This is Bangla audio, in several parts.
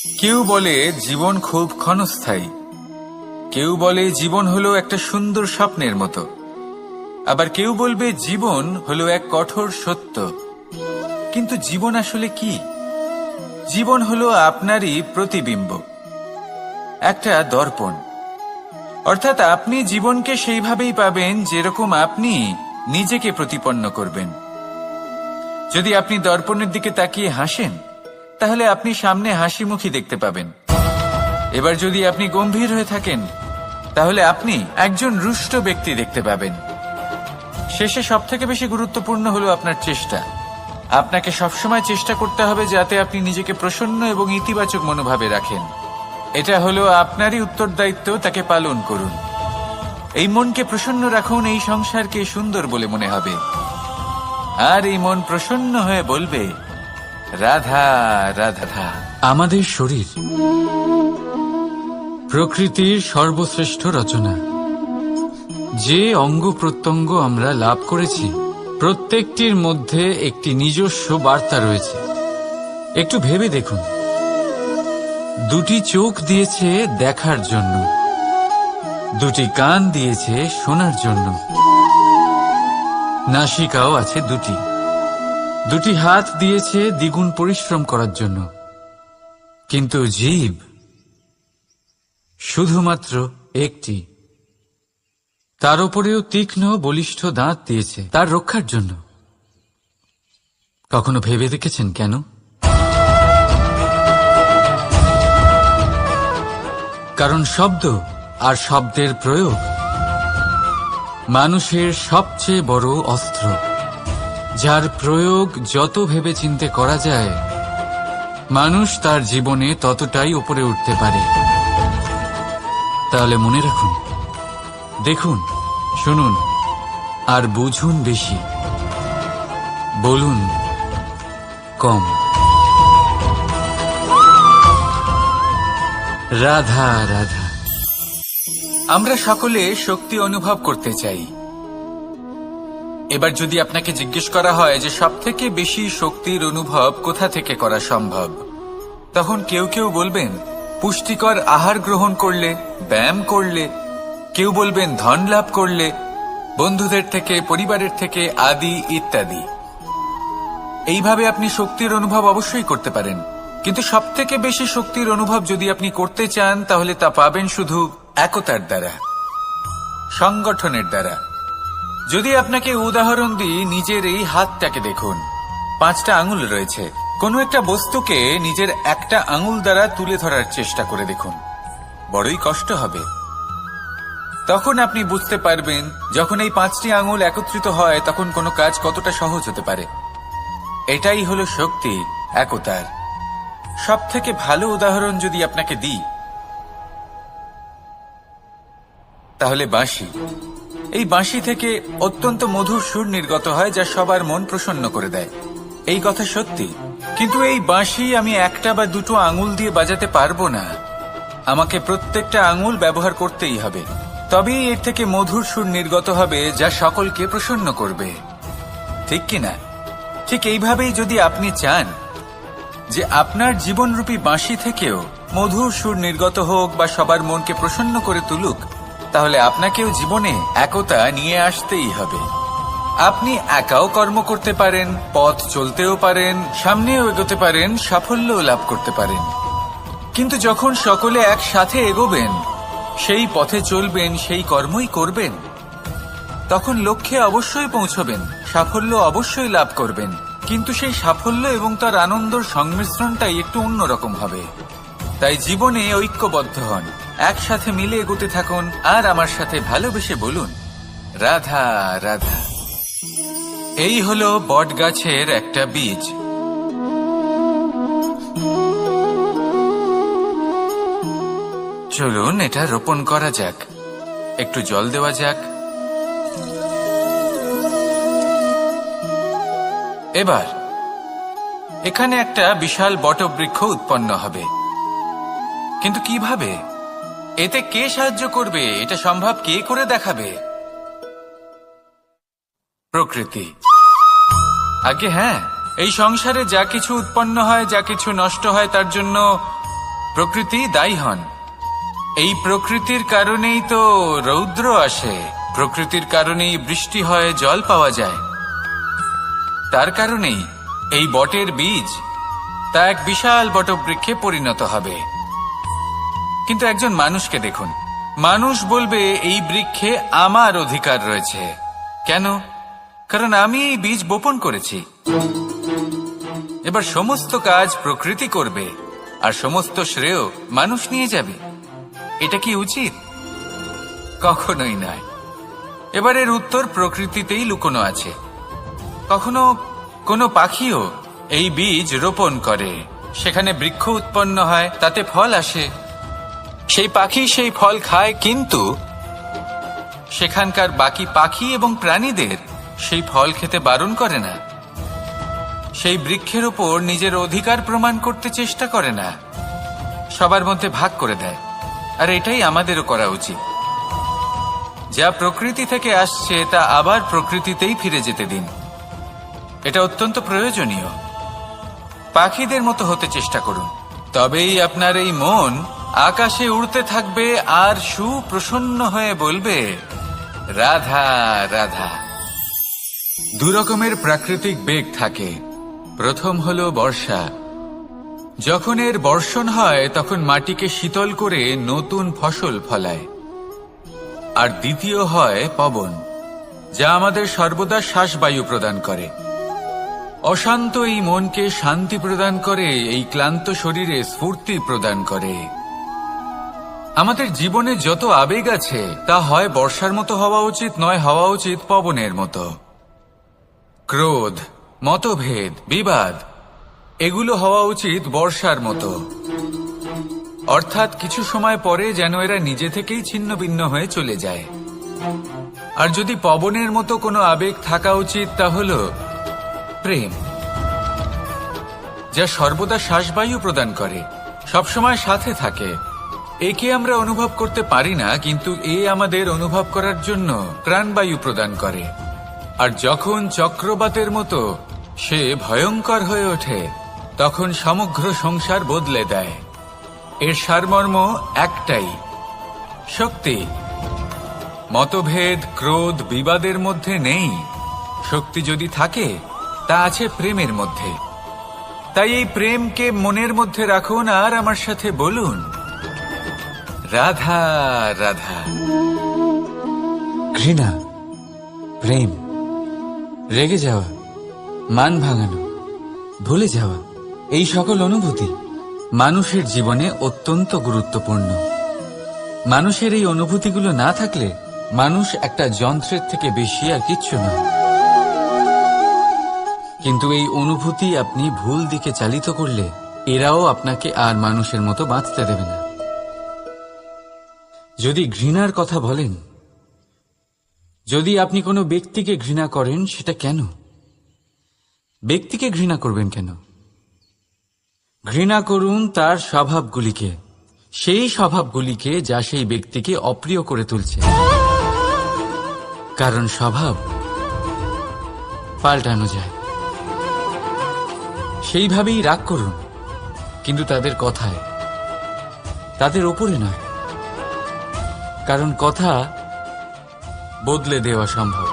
কেউ বলে জীবন খুব ক্ষণস্থায়ী, কেউ বলে জীবন হলো একটা সুন্দর স্বপ্নের মতো, আবার কেউ বলবে জীবন হলো এক কঠোর সত্য। কিন্তু জীবন আসলে কি? জীবন হলো আপনারই প্রতিবিম্ব, একটা দর্পণ। অর্থাৎ আপনি জীবনকে সেইভাবেই পাবেন যেরকম আপনি নিজেকে প্রতিপন্ন করবেন। যদি আপনি দর্পণের দিকে তাকিয়ে হাসেন, তাহলে আপনি সামনে হাসি মুখী দেখতে পাবেন। এবার যদি আপনি গম্ভীর হয়ে থাকেন, তাহলে আপনি একজন রুষ্ট ব্যক্তি দেখতে পাবেন। শেষে সবথেকে বেশি গুরুত্বপূর্ণ হলো আপনার চেষ্টা। আপনাকে সবসময় চেষ্টা করতে হবে যাতে আপনি নিজেকে প্রসন্ন এবং ইতিবাচক মনোভাবে রাখেন। এটা হলো আপনারই উত্তরদায়িত্ব, তাকে পালন করুন। এই মনকে প্রসন্ন রাখুন, এই সংসারকে সুন্দর বলে মনে হবে। আর এই মন প্রসন্ন হয়ে বলবে, রাধা রাধা। আমাদের শরীর প্রকৃতির সর্বশ্রেষ্ঠ রচনা। যে অঙ্গ প্রত্যঙ্গ আমরা লাভ করেছি, প্রত্যেকটির মধ্যে একটি নিজস্ব বার্তা রয়েছে। একটু ভেবে দেখুন, দুটি চোখ দিয়েছে দেখার জন্য, দুটি কান দিয়েছে শোনার জন্য, নাসিকাও আছে দুটি, দুটি হাত দিয়েছে দ্বিগুণ পরিশ্রম করার জন্য। কিন্তু জীব শুধুমাত্র একটি। তার উপরেও তীক্ষ্ণ বলিষ্ঠ দাঁত দিয়েছে তার রক্ষার জন্য। কখনো ভেবে দেখেছেন কেন? কারণ শব্দ আর শব্দের প্রয়োগ মানুষের সবচেয়ে বড় অস্ত্র, যার প্রয়োগ যত ভেবেচিন্তে করা যায়, মানুষ তার জীবনে ততটাই উপরে উঠতে পারে। তাহলে মনে রাখুন, দেখুন, শুনুন আর বুঝুন বেশি, বলুন কম। রাধা রাধা। আমরা সকলে শক্তি অনুভব করতে চাই। এবার যদি আপনাকে জিজ্ঞেস করা হয় যে সবথেকে বেশি শক্তির অনুভব কোথা থেকে করা সম্ভব, তখন কেউ কেউ বলবেন পুষ্টিকর আহার গ্রহণ করলে, ব্যায়াম করলে, কেউ বলবেন ধন লাভ করলে, বন্ধুদের থেকে, পরিবারের থেকে, আদি ইত্যাদি। এইভাবে আপনি শক্তির অনুভব অবশ্যই করতে পারেন, কিন্তু সবথেকে বেশি শক্তির অনুভব যদি আপনি করতে চান, তাহলে তা পাবেন শুধু একতার দ্বারা, সংগঠনের দ্বারা। যদি আপনাকে উদাহরণ দিই, নিজের এই হাতটাকে দেখুন, 5টা আঙুল রয়েছে। কোনো একটা বস্তুকে নিজের একটা আঙুল দ্বারা তুলে ধরার চেষ্টা করে দেখুন, বড়ই কষ্ট হবে। তখন আপনি বুঝতে পারবেন, যখন এই 5টি আঙুল একত্রিত হয়, তখন কোনো কাজ কতটা সহজ হতে পারে। এটাই হলো শক্তি, একতার। সবথেকে ভালো উদাহরণ যদি আপনাকে দিই, তাহলে বাঁশি। এই বাঁশি থেকে অত্যন্ত মধুর সুর নির্গত হয়, যা সবার মন প্রসন্ন করে দেয়। এই কথা সত্যি, কিন্তু এই বাঁশি আমি একটা বা দুটো আঙুল দিয়ে বাজাতে পারবো না। আমাকে প্রত্যেকটা আঙুল ব্যবহার করতেই হবে, তবেই এর থেকে মধুর সুর নির্গত হবে, যা সকলকে প্রসন্ন করবে। ঠিক কিনা? ঠিক এইভাবেই যদি আপনি চান যে আপনার জীবনরূপী বাঁশি থেকেও মধুর সুর নির্গত হোক বা সবার মনকে প্রসন্ন করে তুলুক, তাহলে আপনাকেও জীবনে একতা নিয়ে আসতেই হবে। আপনি একাও কর্ম করতে পারেন, পথ চলতেও পারেন, সামনেও এগোতে পারেন, সাফল্যও লাভ করতে পারেন। কিন্তু যখন সকলে একসাথে এগোবেন, সেই পথে চলবেন, সেই কর্মই করবেন, তখন লক্ষ্যে অবশ্যই পৌঁছবেন, সাফল্য অবশ্যই লাভ করবেন। কিন্তু সেই সাফল্য এবং তার আনন্দর সংমিশ্রণটাই একটু অন্যরকম হবে। তাই জীবনে ঐক্যবদ্ধ হন, একসাথে মিলে এগোতে থাকুন, আর আমার সাথে ভালোবেসে বলুন, রাধা রাধা। এই হলো বট গাছের একটা বীজ। চলুন এটা রোপণ করা যাক, একটু জল দেওয়া যাক। এবার এখানে একটা বিশাল বটবৃক্ষ উৎপন্ন হবে। কিন্তু কিভাবে? এতে কে সাহায্য করবে? এটা সম্ভব কে করে দেখাবে? প্রকৃতি। আগে হ্যাঁ, এই সংসারে যা কিছু উৎপন্ন হয়, যা কিছু নষ্ট হয়, তার জন্য প্রকৃতি দায়ী হন। এই প্রকৃতির কারণেই তো রৌদ্র আসে, প্রকৃতির কারণেই বৃষ্টি হয়, জল পাওয়া যায়। তার কারণেই এই বটের বীজ তা এক বিশাল বটবৃক্ষে পরিণত হবে। কিন্তু একজন মানুষকে দেখুন, মানুষ বলবে এই বৃক্ষে আমার অধিকার রয়েছে। কেন? কারণ আমি এই বীজ বপন করেছি। এবার সমস্ত কাজ প্রকৃতি করবে আর সমস্ত শ্রেয় মানুষ নিয়ে যাবে। এটা কি উচিত? কখনোই নয়। এবার এর উত্তর প্রকৃতিতেই লুকোনো আছে। কখনো কোনো পাখিও এই বীজ রোপণ করে, সেখানে বৃক্ষ উৎপন্ন হয়, তাতে ফল আসে, সেই পাখি সেই ফল খায়, কিন্তু সেখানকার বাকি পাখি এবং প্রাণীদের সেই ফল খেতে বারণ করে না। সেই বৃক্ষের উপর নিজের অধিকার প্রমাণ করতে চেষ্টা করে না, সবার মধ্যে ভাগ করে দেয়। আর এটাই আমাদেরও করা উচিত। যা প্রকৃতি থেকে আসছে তা আবার প্রকৃতিতেই ফিরে যেতে দিন। এটা অত্যন্ত প্রয়োজনীয়। পাখিদের মতো হতে চেষ্টা করুন, তবেই আপনার এই মন আকাশে উড়তে থাকবে আর সুপ্রসন্ন হয়ে বলবে, রাধা রাধা। দুরকমের প্রাকৃতিক বেগ থাকে। প্রথম হলো বর্ষা। যখন এর বর্ষণ হয় তখন মাটিকে শীতল করে নতুন ফসল ফলায়। আর দ্বিতীয় হয় পবন, যা আমাদের সর্বদা শ্বাসবায়ু প্রদান করে। অশান্ত এই মনকে শান্তি প্রদান করে, এই ক্লান্ত শরীরে স্ফূর্তি প্রদান করে। আমাদের জীবনে যত আবেগ আছে তা হয় বর্ষার মতো হওয়া উচিত, নয় হওয়া উচিত পবনের মতো। ক্রোধ, মতভেদ, বিবাদ এগুলো হওয়া উচিত বর্ষার মতো। অর্থাৎ কিছু সময় পরে যেন এরা নিজে থেকেই ছিন্ন ভিন্ন হয়ে চলে যায়। আর যদি পবনের মতো কোনো আবেগ থাকা উচিত তা হলো প্রেম, যা সর্বদা শ্বাসবায়ু প্রদান করে, সবসময় সাথে থাকে। একে আমরা অনুভব করতে পারি না, কিন্তু এ আমাদের অনুভব করার জন্য প্রাণবায়ু প্রদান করে। আর যখন চক্রবাতের মতো সে ভয়ঙ্কর হয়ে ওঠে, তখন সমগ্র সংসার বদলে দেয়। এর সারমর্ম একটাই, শক্তি। মতভেদ, ক্রোধ, বিবাদের মধ্যে নেই। শক্তি যদি থাকে তা আছে প্রেমের মধ্যে। তাই এই প্রেমকে মনের মধ্যে রাখুন আর আমার সাথে বলুন, রাধা রাধা। ঘৃণা, প্রেম, রেগে যাওয়া, মান ভাঙানো, ভুলে যাওয়া, এই সকল অনুভূতি মানুষের জীবনে অত্যন্ত গুরুত্বপূর্ণ। মানুষের এই অনুভূতিগুলো না থাকলে মানুষ একটা যন্ত্রের থেকে বেশি আর কিচ্ছু না। কিন্তু এই অনুভূতি আপনি ভুল দিকে চালিত করলে এরাও আপনাকে আর মানুষের মতো বাঁচতে দেবে না। যদি ঘৃণার কথা বলেন, যদি আপনি কোনো ব্যক্তিকে ঘৃণা করেন, সেটা কেন? ব্যক্তিকে ঘৃণা করবেন কেন? ঘৃণা করুন তার স্বভাবগুলিকে, সেই স্বভাবগুলিকে যা সেই ব্যক্তিকে অপ্রিয় করে তুলছে। কারণ স্বভাব পাল্টানো যায়। সেইভাবেই রাগ করুন, কিন্তু তাদের কথায়, তাদের ওপরে নয়। কারণ কথা বদলে দেওয়া সম্ভব।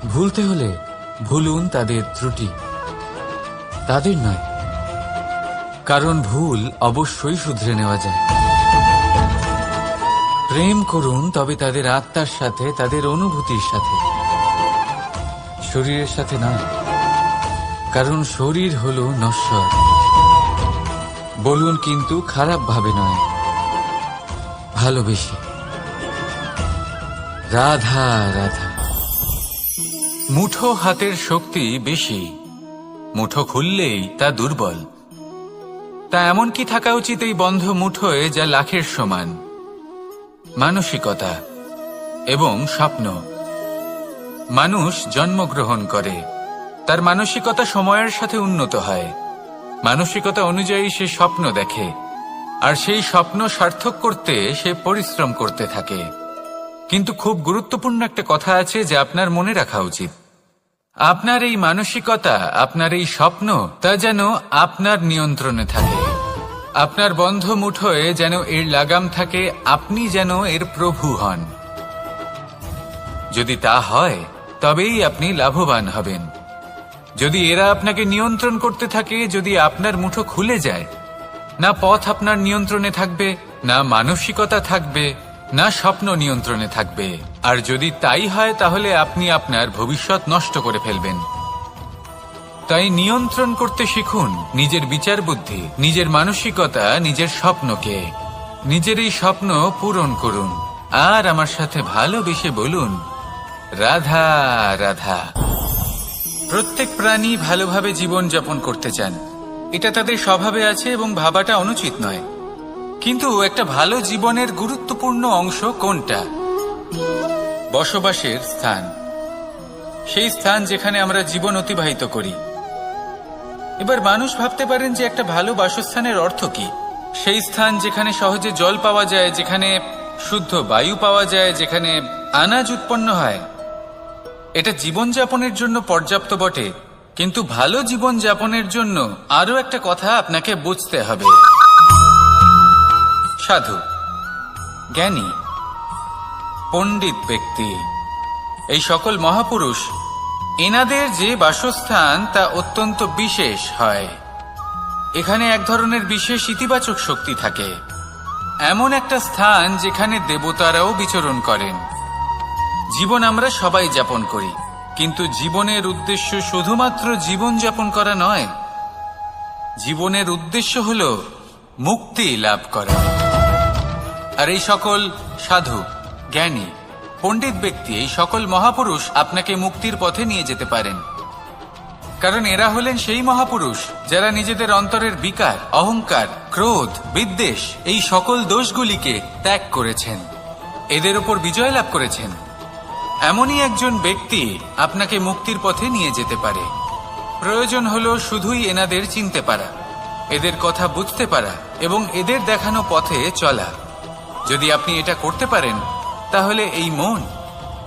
ভুলতে হলে ভুলুন তাদের ত্রুটি, তাদের নয়। কারণ ভুল অবশ্যই শুধরে নেওয়া যায়। প্রেম করুন তবে তাদের আত্মার সাথে, তাদের অনুভূতির সাথে, শরীরের সাথে নয়। কারণ শরীর হলো নশ্বর। বলুন কিন্তু খারাপ ভাবে নয়, ভালোবেসে। রাধা রাধা। মুঠো হাতের শক্তি বেশি, মুঠো খুললেই তা দুর্বল। তা এমন কি থাকা উচিত এই বন্ধ মুঠোয় যা লাখের সমান? মানসিকতা এবং স্বপ্ন। মানুষ জন্মগ্রহণ করে, তার মানসিকতা সময়ের সাথে উন্নত হয়। মানসিকতা অনুযায়ী সে স্বপ্ন দেখে, আর সেই স্বপ্ন সার্থক করতে সে পরিশ্রম করতে থাকে। কিন্তু খুব গুরুত্বপূর্ণ একটা কথা আছে যা আপনার মনে রাখা উচিত। আপনার এই মানসিকতা, আপনার এই স্বপ্ন, তা যেন আপনার নিয়ন্ত্রণে থাকে। আপনার বন্ধ মুঠোয় যেন এর লাগাম থাকে, আপনি যেন এর প্রভু হন। যদি তা হয় তবেই আপনি লাভবান হবেন। যদি এরা আপনাকে নিয়ন্ত্রণ করতে থাকে, যদি আপনার মুঠো খুলে যায়, না পথ আপনার নিয়ন্ত্রণে থাকবে, না মানসিকতা থাকবে, না স্বপ্ন নিয়ন্ত্রণে থাকবে। আর যদি তাই হয় তাহলে আপনি আপনার ভবিষ্যৎ নষ্ট করে ফেলবেন। তাই নিয়ন্ত্রণ করতে শিখুন নিজের বিচার বুদ্ধি, নিজের মানসিকতা, নিজের স্বপ্নকে। নিজের এই স্বপ্ন পূরণ করুন আর আমার সাথে ভালোবেসে বলুন, রাধা রাধা। প্রত্যেক প্রাণী ভালোভাবে জীবন যাপন করতে চান, এটা তাদের স্বভাবে আছে এবং ভাবাটা অনুচিত নয়। কিন্তু একটা ভালো জীবনের গুরুত্বপূর্ণ অংশ কোনটা? বসবাসের স্থান, সেই স্থান যেখানে আমরা জীবন অতিবাহিত করি। এবার মানুষ ভাবতে পারেন যে একটা ভালো বাসস্থানের অর্থ কি? সেই স্থান যেখানে সহজে জল পাওয়া যায়, যেখানে শুদ্ধ বায়ু পাওয়া যায়, যেখানে আনাজ উৎপন্ন হয়। এটা জীবনযাপনের জন্য পর্যাপ্ত বটে, কিন্তু ভালো জীবনযাপনের জন্য আরো একটা কথা আপনাকে বুঝতে হবে। সাধু, জ্ঞানী, পণ্ডিত ব্যক্তি, এই সকল মহাপুরুষ, এনাদের যে বাসস্থান তা অত্যন্ত বিশেষ হয়। এখানে এক ধরনের বিশেষ ইতিবাচক শক্তি থাকে, এমন একটা স্থান যেখানে দেবতারাও বিচরণ করেন। জীবন আমরা সবাই যাপন করি, কিন্তু জীবনের উদ্দেশ্য শুধুমাত্র জীবন যাপন করা নয়। জীবনের উদ্দেশ্য হল মুক্তি লাভ করা। আর এই সকল সাধু, জ্ঞানী, পণ্ডিত ব্যক্তি, এই সকল মহাপুরুষ আপনাকে মুক্তির পথে নিয়ে যেতে পারেন। কারণ এরা হলেন সেই মহাপুরুষ যারা নিজেদের অন্তরের বিকার, অহংকার, ক্রোধ, বিদ্বেষ, এই সকল দোষগুলিকে ত্যাগ করেছেন, এদের উপর বিজয় লাভ করেছেন। এমনই একজন ব্যক্তি আপনাকে মুক্তির পথে নিয়ে যেতে পারে। প্রয়োজন হলো শুধুই এনাদের চিনতে পারা, এদের কথা বুঝতে পারা এবং এদের দেখানো পথে চলা। যদি আপনি এটা করতে পারেন তাহলে এই মন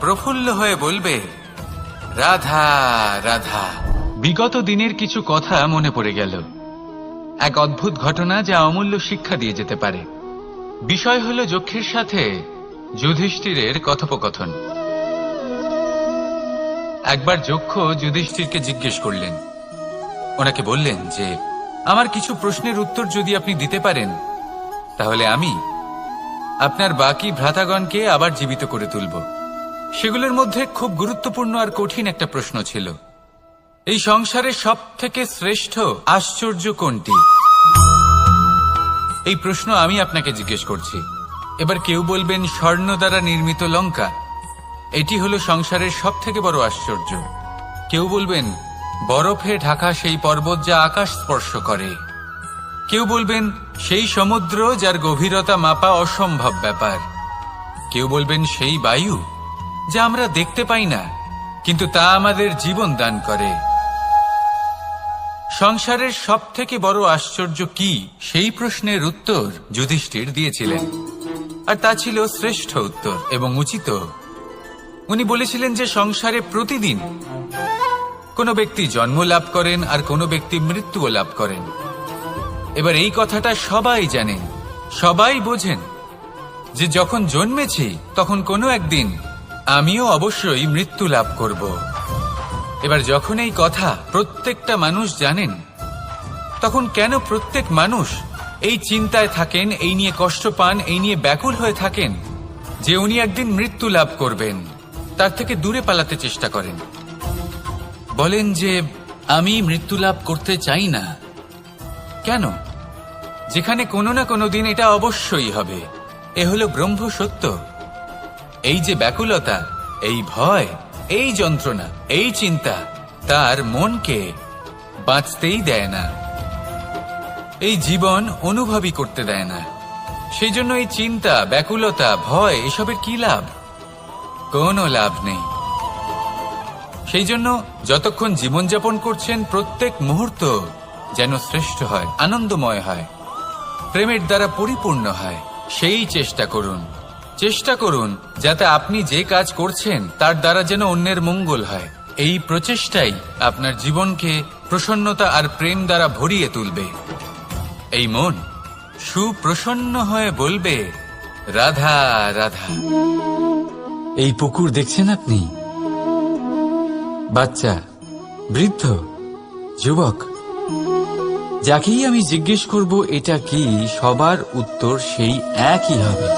প্রফুল্ল হয়ে বলবে, রাধা রাধা। বিগত দিনের কিছু কথা মনে পড়ে গেল, এক অদ্ভুত ঘটনা যা অমূল্য শিক্ষা দিয়ে যেতে পারে। বিষয় হলো যক্ষের সাথে যুধিষ্ঠিরের কথোপকথন। একবার যক্ষ যুধিষ্ঠিরকে জিজ্ঞেস করলেন, ওনাকে বললেন যে আমার কিছু প্রশ্নের উত্তর যদি আপনি দিতে পারেন তাহলে আমি আপনার বাকি ভ্রাতাগণকে আবার জীবিত করে তুলব। সেগুলোর মধ্যে খুব গুরুত্বপূর্ণ আর কঠিন একটা প্রশ্ন ছিল, এই সংসারের সব থেকে শ্রেষ্ঠ আশ্চর্য কোনটি? এই প্রশ্ন আমি আপনাকে জিজ্ঞেস করছি। এবার কেউ বলবেন স্বর্ণ দ্বারা নির্মিত লঙ্কা, এটি হলো সংসারের সব থেকে বড় আশ্চর্য। কেউ বলবেন বরফে ঢাকা সেই পর্বত যা আকাশ স্পর্শ করে। কেউ বলবেন সেই সমুদ্র যার গভীরতা মাপা অসম্ভব ব্যাপার। কেউ বলবেন সেই বায়ু যা আমরা দেখতে পাই না, কিন্তু তা আমাদের জীবন দান করে। সংসারের সব থেকে বড় আশ্চর্য কি, সেই প্রশ্নের উত্তর যুধিষ্ঠির দিয়েছিলেন, আর তা ছিল শ্রেষ্ঠ উত্তর এবং উচিত। উনি বলেছিলেন যে সংসারে প্রতিদিন কোনো ব্যক্তি জন্ম লাভ করেন আর কোনো ব্যক্তি মৃত্যুও লাভ করেন। এবার এই কথাটা সবাই জানেন, সবাই বোঝেন যে যখন জন্মেছি তখন কোনো একদিন আমিও অবশ্যই মৃত্যু লাভ করব। এবার যখন এই কথা প্রত্যেকটা মানুষ জানেন, তখন কেন প্রত্যেক মানুষ এই চিন্তায় থাকেন, এই নিয়ে কষ্ট পান, এই নিয়ে ব্যাকুল হয়ে থাকেন যে উনি একদিন মৃত্যু লাভ করবেন, তার থেকে দূরে পালাতে চেষ্টা করেন। বলেন যে আমি মৃত্যু লাভ করতে চাই না। কেন? যেখানে কোনো না কোনো দিন এটা অবশ্যই হবে। এ হলো ব্রহ্ম সত্য। এই যে ব্যাকুলতা, এই ভয়, এই যন্ত্রণা, এই চিন্তা তার মনকে বাঁচতেই দেয় না, এই জীবন অনুভবই করতে দেয় না। সেই জন্য এই চিন্তা, ব্যাকুলতা, ভয় এসবের কি লাভ? কোনো লাভ নেই। সেই জন্য যতক্ষণ জীবনযাপন করছেন প্রত্যেক মুহূর্ত যেন শ্রেষ্ঠ হয়, আনন্দময় হয়, প্রেমের দ্বারা পরিপূর্ণ হয়, সেই চেষ্টা করুন। চেষ্টা করুন যাতে আপনি যে কাজ করছেন তার দ্বারা যেন অন্যের মঙ্গল হয়। এই প্রচেষ্টাই আপনার জীবনকে প্রসন্নতা আর প্রেম দ্বারা ভরিয়ে তুলবে। এই মন সুপ্রসন্ন হয়ে বলবে, রাধা রাধা। এই পুকুর দেখছেন আপনি? বাচ্চা, বৃদ্ধ, যুবক, যাকেই আমি জিজ্ঞেস করব এটা কি, সবার উত্তর সেই একই হবে।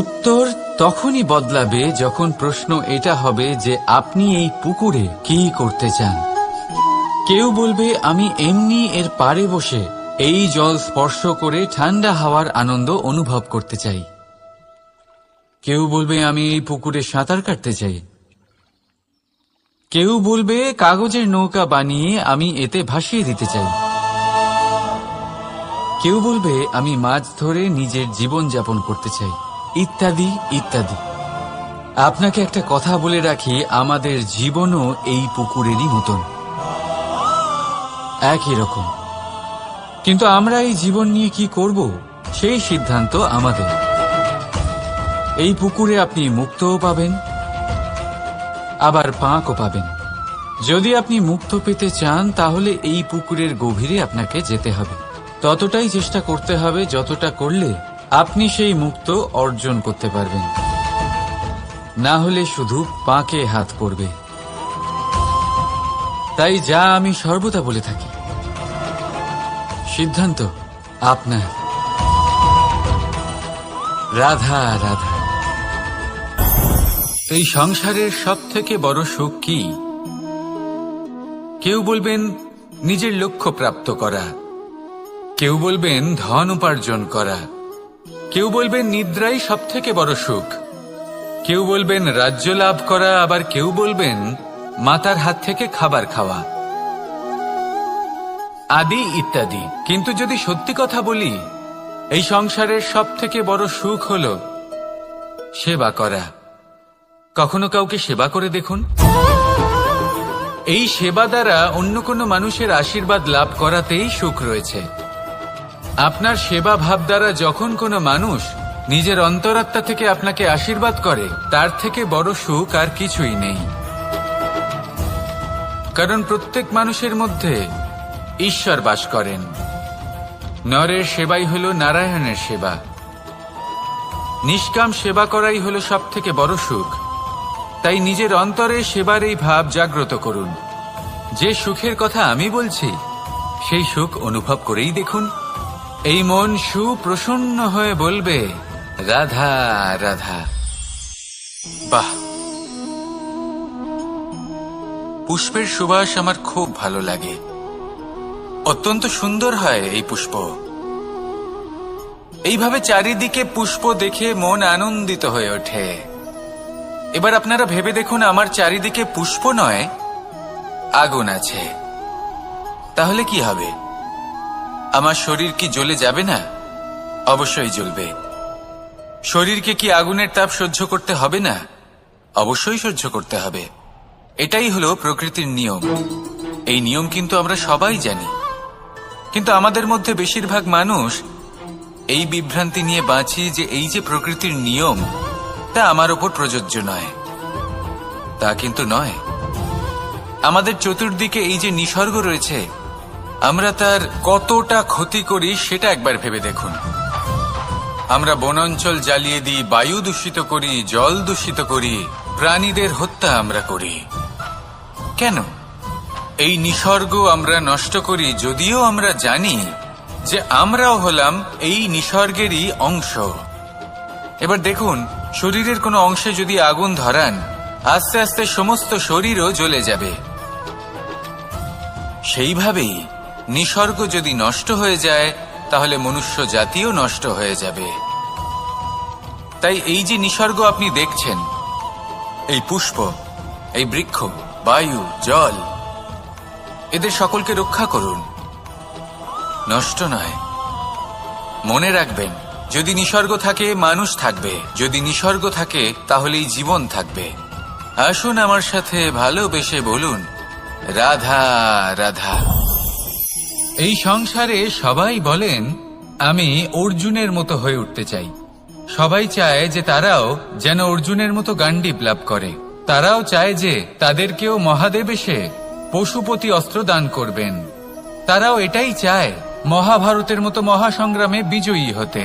উত্তর তখনই বদলাবে যখন প্রশ্ন এটা হবে যে আপনি এই পুকুরে কি করতে চান। কেউ বলবে আমি এমনি এর পাড়ে বসে এই জল স্পর্শ করে ঠান্ডা হাওয়ার আনন্দ অনুভব করতে চাই। কেউ বলবে আমি এই পুকুরে সাঁতার কাটতে চাই। কেউ বলবে কাগজের নৌকা বানিয়ে আমি এতে ভাসিয়ে দিতে চাই। কেউ বলবে আমি মাছ ধরে নিজের জীবন যাপন করতে চাই, ইত্যাদি ইত্যাদি। আপনাকে একটা কথা বলে রাখি, আমাদের জীবনও এই পুকুরেরই মতন, একই রকম। কিন্তু আমরা এই জীবন নিয়ে কি করব সেই সিদ্ধান্ত আমাদের। এই পুকুরে আপনি মুক্তও পাবেন, আবার পাঁকও পাবেন। যদি আপনি মুক্ত পেতে চান তাহলে এই পুকুরের গভীরে আপনাকে যেতে হবে, ততটাই চেষ্টা করতে হবে যতটা করলে আপনি সেই মুক্ত অর্জন করতে পারবেন। না হলে শুধু পাঁকে হাত পড়বে। তাই যা আমি সর্বদা বলে থাকি, সিদ্ধান্ত আপনার। রাধা রাধা। এই সংসারের সব থেকে বড় সুখ কি? কেউ বলবেন নিজের লক্ষ্য প্রাপ্ত করা, কেউ বলবেন ধন উপার্জন করা, কেউ বলবেন নিদ্রাই সব থেকে বড় সুখ, কেউ বলবেন রাজ্য লাভ করা, আবার কেউ বলবেন মাতার হাত থেকে খাবার খাওয়া, আদি ইত্যাদি। কিন্তু যদি সত্যি কথা বলি, এই সংসারের সব থেকে বড় সুখ হল সেবা করা। কখনো কাউকে সেবা করে দেখুন। এই সেবা দ্বারা অন্য কোনো মানুষের আশীর্বাদ লাভ করাতেই সুখ রয়েছে। আপনার সেবা ভাব দ্বারা যখন কোনো মানুষ নিজের অন্তরাত্মা থেকে আপনাকে আশীর্বাদ করে, তার থেকে বড় সুখ আর কিছুই নেই। কারণ প্রত্যেক মানুষের মধ্যে ঈশ্বর বাস করেন। নরের সেবাই হল নারায়ণের সেবা। নিষ্কাম সেবা করাই হল সব থেকে বড় সুখ। তাই নিজের অন্তরে সেবার এই ভাব জাগ্রত করুন। যে সুখের কথা আমি বলছি, সেই সুখ অনুভব করেই দেখুন। এই মন সুপ্রসন্ন হয়ে বলবে, রাধা রাধা। বাহ, পুষ্পের সুবাস আমার খুব ভালো লাগে। অত্যন্ত সুন্দর হয় এই পুষ্প। এইভাবে চারিদিকে পুষ্প দেখে মন আনন্দিত হয়ে ওঠে। এবার আপনারা ভেবে দেখুন, আমার চারিদিকে পুষ্প নয়, আগুন আছে। তাহলে কি হবে? আমার শরীর কি জ্বলে যাবে না? অবশ্যই জ্বলবে। শরীরকে কি আগুনের তাপ সহ্য করতে হবে না? অবশ্যই সহ্য করতে হবে। এটাই হলো প্রকৃতির নিয়ম। এই নিয়ম কিন্তু আমরা সবাই জানি, কিন্তু আমাদের মধ্যে বেশিরভাগ মানুষ এই বিভ্রান্তি নিয়ে বাঁচি যে এই যে প্রকৃতির নিয়ম, তা আমার ওপর প্রযোজ্য নয়। তা কিন্তু নয়। আমাদের চতুর্দিকে এই যে নিসর্গ রয়েছে, আমরা তার কতটা ক্ষতি করি সেটা একবার ভেবে দেখুন। আমরা বনাঞ্চল জ্বালিয়ে দিই, বায়ু দূষিত করি, জল দূষিত করি, প্রাণীদের হত্যা আমরা করি। কেন? এই নিসর্গ আমরা নষ্ট করি, যদিও আমরা জানি যে আমরাও হলাম এই নিসর্গেরই অংশ। এবার দেখুন, শরীরের কোনো অংশে যদি আগুন ধরান, আস্তে আস্তে সমস্ত শরীরও জ্বলে যাবে। সেইভাবেই নিসর্গ যদি নষ্ট হয়ে যায়, তাহলে মনুষ্য জাতিও নষ্ট হয়ে যাবে। তাই এই যে নিসর্গ আপনি দেখছেন, এই পুষ্প, এই বৃক্ষ, বায়ু, জল, এদের সকলকে রক্ষা করুন, নষ্ট নয়। মনে রাখবেন, যদি নিসর্গ থাকে মানুষ থাকবে, যদি নিসর্গ থাকে তাহলেই জীবন থাকবে। আসুন আমার সাথে ভালোবেসে বলুন, রাধা রাধা। এই সংসারে সবাই বলেন আমি অর্জুনের মতো হয়ে উঠতে চাই। সবাই চায় যে তারাও যেন অর্জুনের মতো গান্ডীব লাভ করে। তারাও চায় যে তাদেরকেও মহাদেব এসে পশুপতি অস্ত্র দান করবেন। তারাও এটাই চায় মহাভারতের মতো মহাসংগ্রামে বিজয়ী হতে।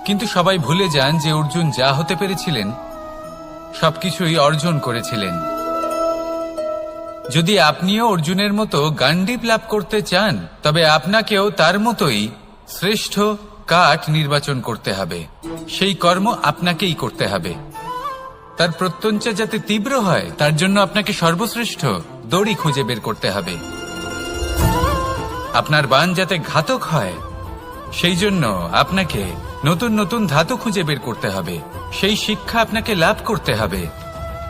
কিন্তু সবাই ভুলে যান যে অর্জুন যা হতে পেরেছিলেন সবকিছুই অর্জন করেছিলেন। যদি আপনিও অর্জুনের মতো গান্ডীব লাভ করতে চান, তবে আপনাকেও তার মতোই শ্রেষ্ঠ কাঠ নির্বাচন করতে হবে। সেই কর্ম আপনাকেই করতে হবে। তার প্রত্যঞ্চা যাতে তীব্র হয়, তার জন্য আপনাকে সর্বশ্রেষ্ঠ দড়ি খুঁজে বের করতে হবে। আপনার বাণ যাতে ঘাতক হয়, সেই জন্য আপনাকে নতুন নতুন ধাতু খুঁজে বের করতে হবে। সেই শিক্ষা আপনাকে লাভ করতে হবে,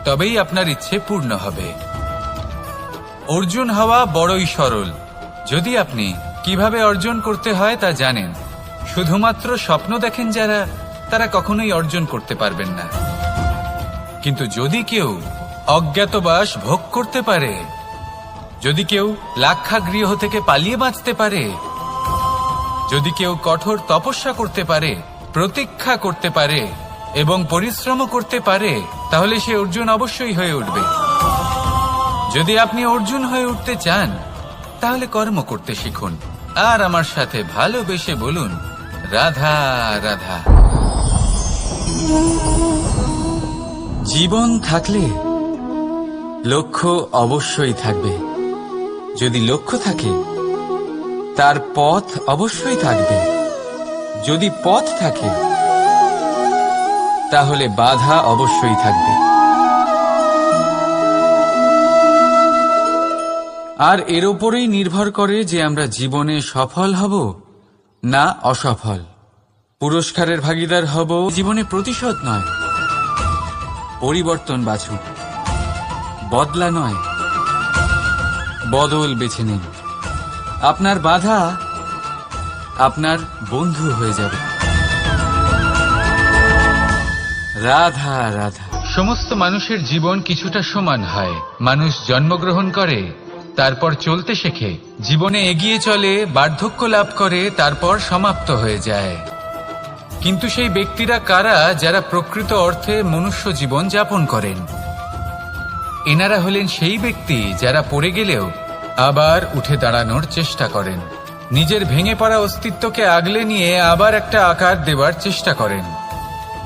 তবেই আপনার ইচ্ছে পূর্ণ হবে। অর্জুন হওয়া বড়ই সরল, যদি আপনি কিভাবে অর্জন করতে হয় তা জানেন। শুধুমাত্র স্বপ্ন দেখেন যারা, তারা কখনোই অর্জন করতে পারবেন না। কিন্তু যদি কেউ অজ্ঞাতবাস ভোগ করতে পারে, যদি কেউ লাক্ষাগৃহ থেকে পালিয়ে বাঁচতে পারে, যদি কেউ কঠোর তপস্যা করতে পারে, প্রতীক্ষা করতে পারে এবং পরিশ্রম করতে পারে, তাহলে সে অর্জুন অবশ্যই হয়ে উঠবে। যদি আপনি অর্জুন হয়ে উঠতে চান, তাহলে কর্ম করতে শিখুন আর আমার সাথে ভালোবেসে বলুন, রাধা রাধা। জীবন থাকলে লক্ষ্য অবশ্যই থাকবে। যদি লক্ষ্য থাকে, তার পথ অবশ্যই থাকবে। যদি পথ থাকে, তাহলে বাধা অবশ্যই থাকবে। আর এর ওপরেই নির্ভর করে যে আমরা জীবনে সফল হব না অসফল। পুরস্কারের ভাগীদার হব, জীবনে প্রতিশোধ নয়। পরিবর্তন বাছুন, বদলা নয়, বদল বেছে নিন। আপনার বাধা আপনার বন্ধু হয়ে যাবে। রাধা রাধা। সমস্ত মানুষের জীবন কিছুটা সমান হয়। মানুষ জন্মগ্রহণ করে, তারপর চলতে শেখে, জীবনে এগিয়ে চলে, বার্ধক্য লাভ করে, তারপর সমাপ্ত হয়ে যায়। কিন্তু সেই ব্যক্তিরা কারা যারা প্রকৃত অর্থে মনুষ্য জীবন যাপন করেন? এনারা হলেন সেই ব্যক্তি যারা পড়ে গেলেও আবার উঠে দাঁড়ানোর চেষ্টা করেন, নিজের ভেঙে পড়া অস্তিত্বকে আগলে নিয়ে আবার একটা আকার দেওয়ার চেষ্টা করেন,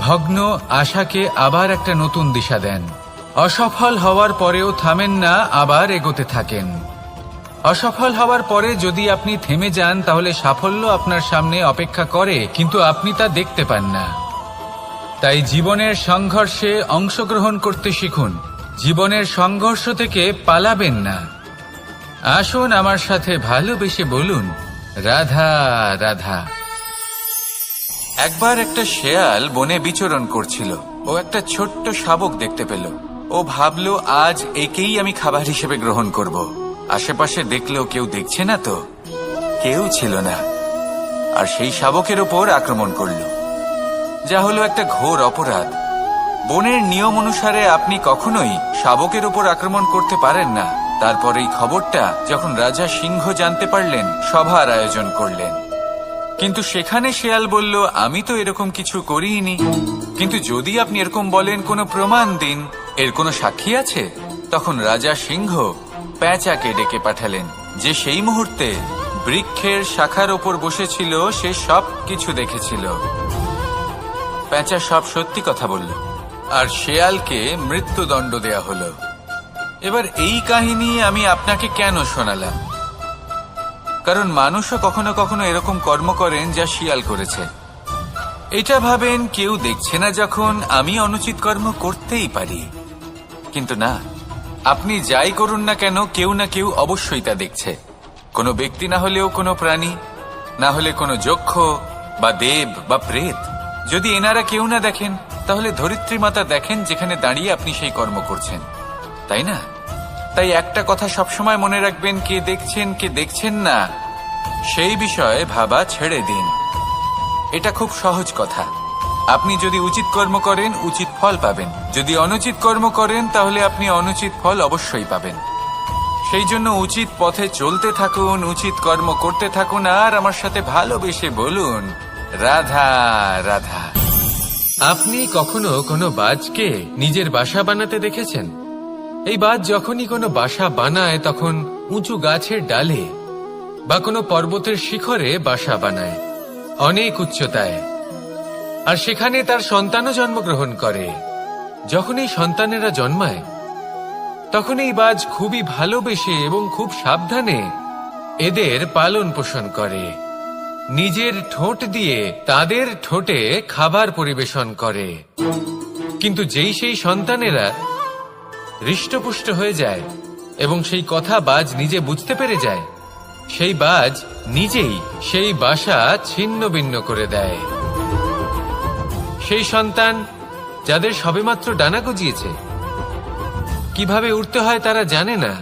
ভগ্ন আশাকে আবার একটা নতুন দিশা দেন। অসফল হওয়ার পরেও থামেন না, আবার এগোতে থাকেন। অসফল হওয়ার পরে যদি আপনি থেমে যান, তাহলে সাফল্য আপনার সামনে অপেক্ষা করে, কিন্তু আপনি তা দেখতে পান না। তাই জীবনের সংঘর্ষে অংশগ্রহণ করতে শিখুন। জীবনের সংঘর্ষ থেকে পালাবেন না। আসুন আমার সাথে ভালোবেসে বলুন, রাধা রাধা। একবার একটা শেয়াল বনে বিচরণ করছিল। ও একটা ছোট্ট শাবক দেখতে পেল। ও ভাবল, আজ একেই আমি খাবার হিসেবে গ্রহণ করব। আশেপাশে দেখলেও কেউ দেখছে না তো, কেউ ছিল না। আর সেই শাবকের ওপর আক্রমণ করল, যা হলো একটা ঘোর অপরাধ। বনের নিয়ম অনুসারে আপনি কখনোই শাবকের ওপর আক্রমণ করতে পারেন না। তারপর এই খবরটা যখন রাজা সিংহ জানতে পারলেন, সভার আয়োজন করলেন। কিন্তু সেখানে শেয়াল বলল, আমি তো এরকম কিছু করিনি। কিন্তু যদি আপনি এরকম বলেন, কোনো প্রমাণ দিন, এর কোনো সাক্ষী আছে? তখন রাজা সিংহ পেঁচাকে ডেকে পাঠালেন, যে সেই মুহূর্তে বৃক্ষের শাখার ওপর বসেছিল। সে সব কিছু দেখেছিল। পেঁচা সব সত্যি কথা বলল, আর শেয়ালকে মৃত্যুদণ্ড দেয়া হলো। এবার এই কাহিনী আমি আপনাকে কেন শোনালাম? কারণ মানুষও কখনো কখনো এরকম কর্ম করেন যা শিয়াল করেছে। এটা ভাবেন কেউ দেখছে না, যখন আমি অনুচিত কর্ম করতেই পারি। কিন্তু না, আপনি যাই করুন না কেন, কেউ না কেউ অবশ্যই তা দেখছে। কোনো ব্যক্তি না হলেও কোনো প্রাণী, না হলে কোনো যক্ষ বা দেব বা প্রেত। যদি এনারা কেউ না দেখেন, তাহলে ধরিত্রী মাতা দেখেন, যেখানে দাঁড়িয়ে আপনি সেই কর্ম করছেন, তাই না? তাই একটা কথা সবসময় মনে রাখবেন, কে দেখছেন কে দেখছেন না সেই বিষয়ে ভাবা ছেড়ে দিন। এটা খুব সহজ কথা। আপনি যদি উচিত কর্ম করেন, উচিত ফল পাবেন। যদি অনুচিত কর্ম করেন, তাহলে আপনি অনুচিত ফল অবশ্যই পাবেন। সেই জন্য উচিত পথে চলতে থাকুন, উচিত কর্ম করতে থাকুন, আর আমার সাথে ভালোবেসে বলুন, রাধা রাধা। আপনি কখনো কোনো বাজকে নিজের বাসা বানাতে দেখেছেন? এই বাজ যখনই কোনো বাসা বানায়, তখন উঁচু গাছের ডালে বা কোনো পর্বতের শিখরে বাসা বানায় অনেক উচ্চতায়, আর সেখানে তার সন্তানও জন্মগ্রহণ করে। যখন এই সন্তানেরা জন্মায় তখন এই বাজ খুবই ভালোবেসে এবং খুব সাবধানে এদের পালন পোষণ করে। নিজের ঠোঁট দিয়ে তাদের ঠোঁটে খাবার পরিবেশন করে। কিন্তু যেই সেই সন্তানেরা হৃষ্টপুষ্ট হয়ে যায় এবং সেই কথা বাজ নিজে বুঝতে পেরে যায়, সেই বাজ নিজেই সেই বাসা ছিন্ন ভিন্ন করে দেয়। সেই সন্তান যাদের সবেমাত্র ডানা গজিয়েছে, কিভাবে উড়তে হয় তারা জানে না,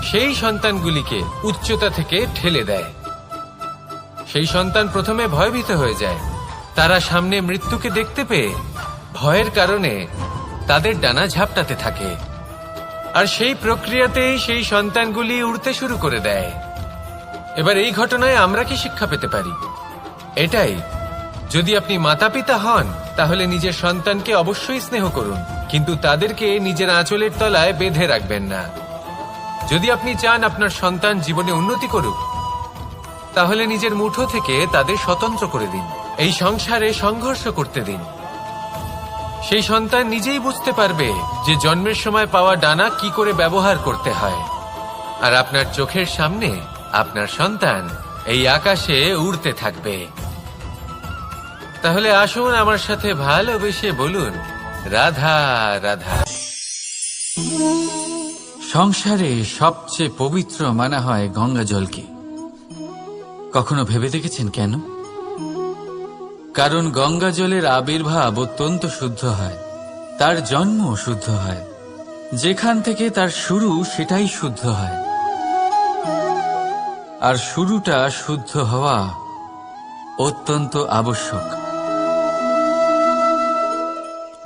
সেই সন্তানগুলিকে উচ্চতা থেকে ঠেলে দেয়। সেই সন্তান প্রথমে ভয়ভীত হয়ে যায়। তারা সামনে মৃত্যুকে দেখতে পেয়ে ভয়ের কারণে তাদের ডানা ঝাপটাতে থাকে, আর সেই প্রক্রিয়াতেই সেই সন্তানগুলি উড়তে শুরু করে দেয়। এবার এই ঘটনায় আমরা কি শিক্ষা পেতে পারি? এটাই, যদি আপনি মাতা পিতা হন তাহলে নিজের সন্তানকে অবশ্যই স্নেহ করুন, কিন্তু তাদেরকে নিজের আঁচলের তলায় বেঁধে রাখবেন না। যদি আপনি চান আপনার সন্তান জীবনে উন্নতি করুক, তাহলে নিজের মুঠো থেকে তাদের স্বতন্ত্র করে দিন। এই সংসারে সংঘর্ষ করতে দিন। সেই সন্তান নিজেই বুঝতে পারবে যে জন্মের সময় পাওয়া ডানা কি করে ব্যবহার করতে হয়। আর আপনার চোখের সামনে আপনার সন্তান এই আকাশে উড়তে থাকবে। তাহলে আসুন আমার সাথে ভালোবেসে বলুন, রাধা রাধা। সংসারে সবচেয়ে পবিত্র মানা হয় গঙ্গা জলকে। কখনো ভেবে দেখেছেন কেন? কারণ গঙ্গা জলের আবির্ভাব অত্যন্ত শুদ্ধ হয়, তার জন্ম শুদ্ধ হয়, যেখান থেকে তার শুরু সেটাই শুদ্ধ হয়। আর শুরুটা শুদ্ধ হওয়া অত্যন্ত আবশ্যক।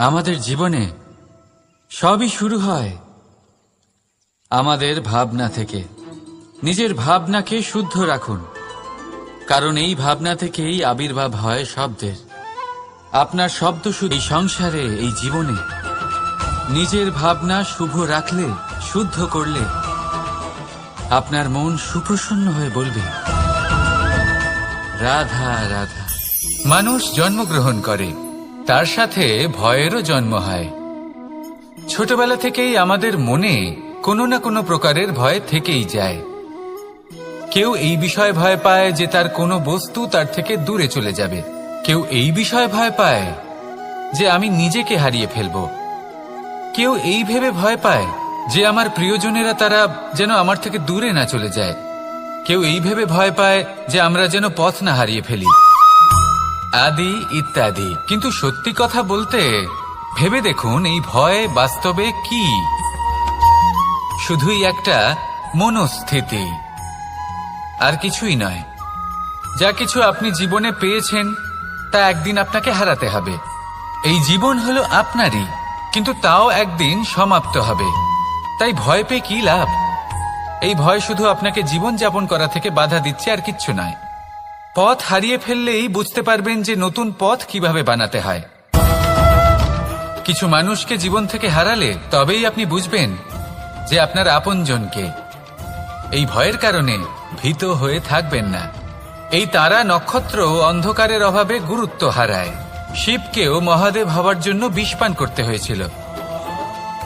আমাদের জীবনে সবই শুরু হয় আমাদের ভাবনা থেকে। নিজের ভাবনাকে শুদ্ধ রাখুন, কারণ এই ভাবনা থেকেই আবির্ভাব হয় শব্দের। আপনার শব্দ শুদ্ধ। এই সংসারে, এই জীবনে নিজের ভাবনা শুভ রাখলে, শুদ্ধ করলে আপনার মন সুপ্রসন্ন হয়ে বলবে, রাধা রাধা। মানুষ জন্মগ্রহণ করে, তার সাথে ভয়েরও জন্ম হয়। ছোটবেলা থেকেই আমাদের মনে কোনো না কোনো প্রকারের ভয় থেকেই যায়। কেউ এই বিষয়ে ভয় পায় যে তার কোনো বস্তু তার থেকে দূরে চলে যাবে। কেউ এই বিষয়ে ভয় পায় যে আমি নিজেকে হারিয়ে ফেলব। কেউ এই ভেবে ভয় পায় যে আমার প্রিয়জনেরা তারা যেন আমার থেকে দূরে না চলে যায়। কেউ এই ভেবে ভয় পায় যে আমরা যেন পথ না হারিয়ে ফেলি, আদি ইত্যাদি। কিন্তু সত্যি কথা বলতে, ভেবে দেখুন এই ভয় বাস্তবে কি? শুধুই একটা মনস্থিতি, আর কিছুই নয়। যা কিছু আপনি জীবনে পেয়েছেন তা একদিন আপনাকে হারাতে হবে। এই জীবন হলো আপনারই, কিন্তু তাও একদিন সমাপ্ত হবে। তাই ভয় পেয়ে কি লাভ? এই ভয় শুধু আপনাকে জীবন যাপন করা থেকে বাধা দিচ্ছে, আর কিচ্ছু নয়। পথ হারিয়ে ফেললেই বুঝতে পারবেন যে নতুন পথ কিভাবে বানাতে হয়। কিছু মানুষকে জীবন থেকে হারালে তবেই আপনি বুঝবেন যে আপনার আপনজনকে। এই ভয়ের কারণে ভীত হয়ে থাকবেন না। এই তারা নক্ষত্র অন্ধকারের অভাবে গুরুত্ব হারায়। শিবকেও মহাদেব হওয়ার জন্য বিষপান করতে হয়েছিল।